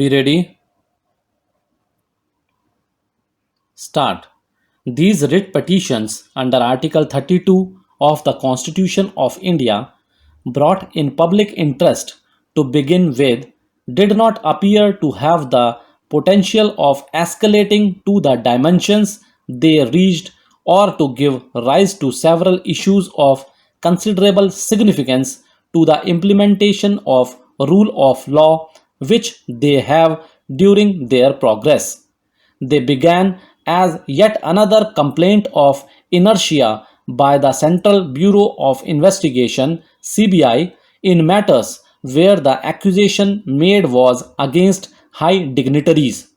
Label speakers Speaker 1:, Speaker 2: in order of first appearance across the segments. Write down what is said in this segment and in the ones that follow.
Speaker 1: Be ready, start. These writ petitions under Article 32 of the Constitution of India, brought in public interest to begin with, did not appear to have the potential of escalating to the dimensions they reached or to give rise to several issues of considerable significance to the implementation of rule of law which they have during their progress. They began as yet another complaint of inertia by the Central Bureau of Investigation (CBI) in matters where the accusation made was against high dignitaries.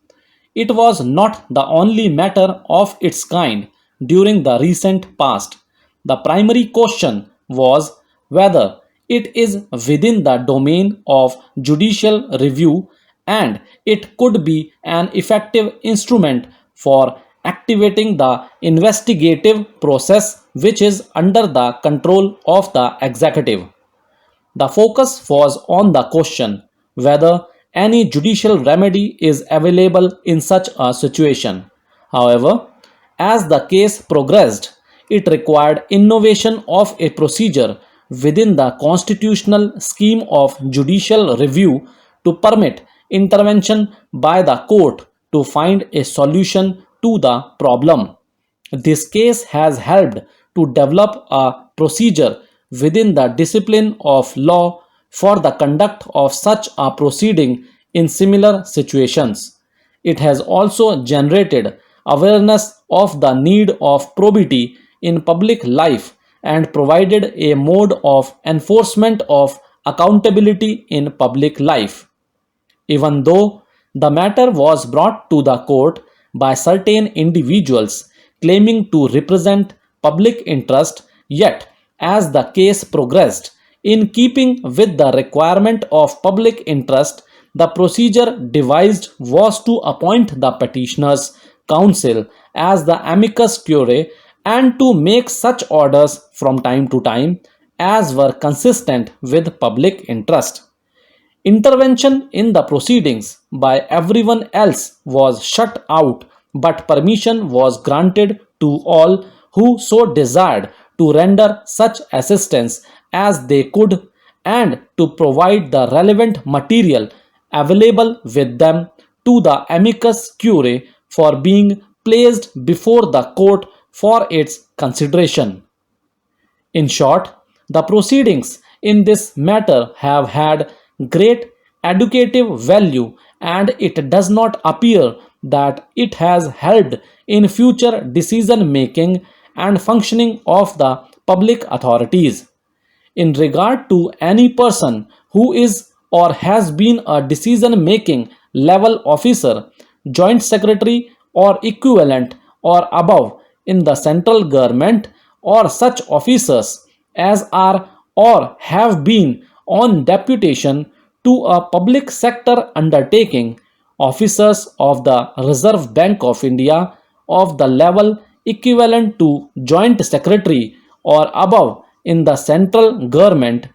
Speaker 1: It was not the only matter of its kind during the recent past. The primary question was whether it is within the domain of judicial review and it could be an effective instrument for activating the investigative process which is under the control of the executive. The focus was on the question whether any judicial remedy is available in such a situation. However, as the case progressed, it required innovation of a procedure within the constitutional scheme of judicial review to permit intervention by the court to find a solution to the problem. This case has helped to develop a procedure within the discipline of law for the conduct of such a proceeding in similar situations. It has also generated awareness of the need of probity in public life and provided a mode of enforcement of accountability in public life. Even though the matter was brought to the court by certain individuals claiming to represent public interest, yet, as the case progressed, in keeping with the requirement of public interest, the procedure devised was to appoint the petitioner's counsel as the amicus curiae and to make such orders from time to time as were consistent with public interest. Intervention in the proceedings by everyone else was shut out, but permission was granted to all who so desired to render such assistance as they could and to provide the relevant material available with them to the amicus curiae for being placed before the court for its consideration. In short, the proceedings in this matter have had great educative value, and it does not appear that it has helped in future decision making and functioning of the public authorities. In regard to any person who is or has been a decision making level officer, joint secretary, or equivalent or above in the central government, or such officers as are or have been on deputation to a public sector undertaking, officers of the Reserve Bank of India of the level equivalent to joint secretary or above in the central government,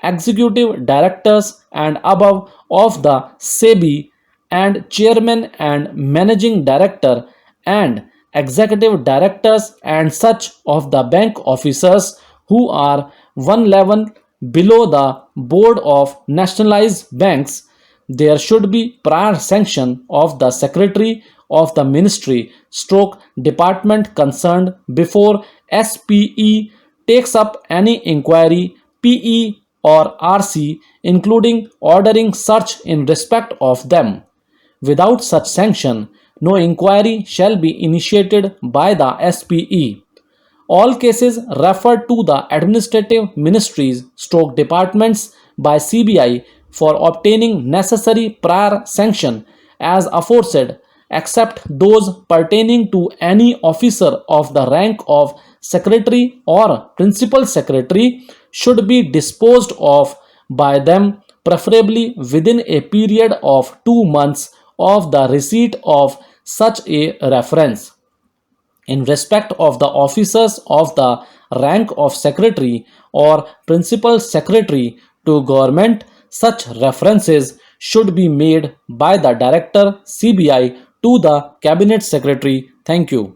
Speaker 1: executive directors and above of the SEBI, and chairman and managing director and executive directors and such of the bank officers who are one level below the board of nationalized banks. There should be prior sanction of the secretary of the ministry stroke department concerned before SPE takes up any inquiry, PE or RC, including ordering search in respect of them. Without such sanction, no inquiry shall be initiated by the SPE. All cases referred to the administrative ministries stroke departments by CBI for obtaining necessary prior sanction as aforesaid, except those pertaining to any officer of the rank of secretary or principal secretary, should be disposed of by them preferably within a period of 2 months of the receipt of such a reference. In respect of the officers of the rank of secretary or principal secretary to government, Such references should be made by the Director CBI to the Cabinet Secretary. Thank you.